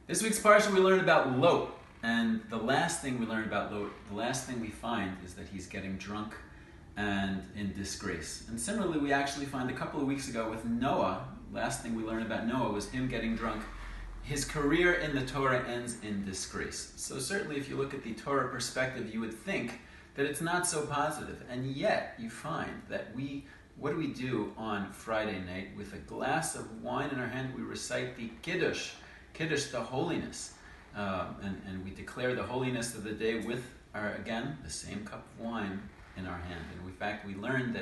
This week's Parshat we learned about Lot, and the last thing we learned about Lot, the last thing we find is that he's getting drunk and in disgrace. And similarly, we actually find a couple of weeks ago with Noah, last thing we learned about Noah was him getting drunk. His career in the Torah ends in disgrace. So certainly if you look at the Torah perspective, you would think that it's not so positive. And yet you find that what do we do on Friday night? With a glass of wine in our hand, we recite the Kiddush, the holiness. And we declare the holiness of the day with, again, the same cup of wine in our hand. And in fact, we learned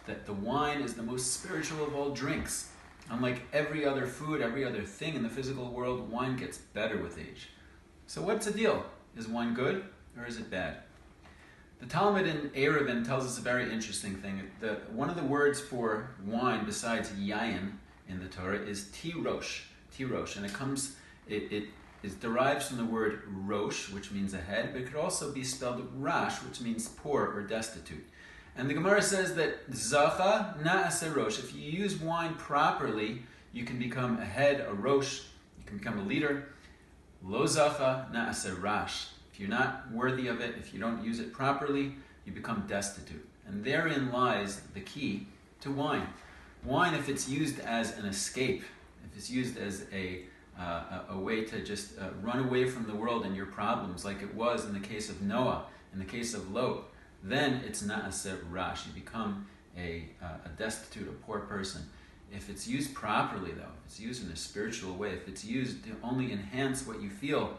that the wine is the most spiritual of all drinks. Unlike every other food, every other thing in the physical world, wine gets better with age. So what's the deal? Is wine good or is it bad? The Talmud in Eruvin tells us a very interesting thing. One of the words for wine besides yayin in the Torah is tirosh, and it derives from the word rosh, which means a head, but it could also be spelled rash, which means poor or destitute. And the Gemara says that zacha na'aseh rosh. If you use wine properly, you can become a head, a rosh, you can become a leader. Lo zacha na'aseh rash. If you're not worthy of it, if you don't use it properly, you become destitute. And therein lies the key to wine. Wine, if it's used as an escape, if it's used as a way to just run away from the world and your problems, like it was in the case of Noah, in the case of Lot, then it's na'aseh rash. You become a destitute, a poor person. If it's used properly, though, if it's used in a spiritual way, if it's used to only enhance what you feel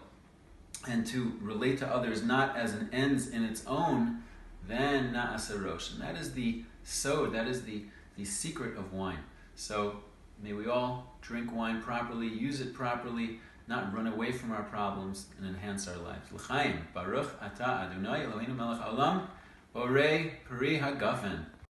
and to relate to others not as an ends in its own, then na'aseh rosh. And that is the sod, that is the secret of wine. So may we all drink wine properly, use it properly, not run away from our problems, and enhance our lives. L'chaim, Baruch Ata Adonai Eloheinu Melech Haolam, Borei Peri HaGafen.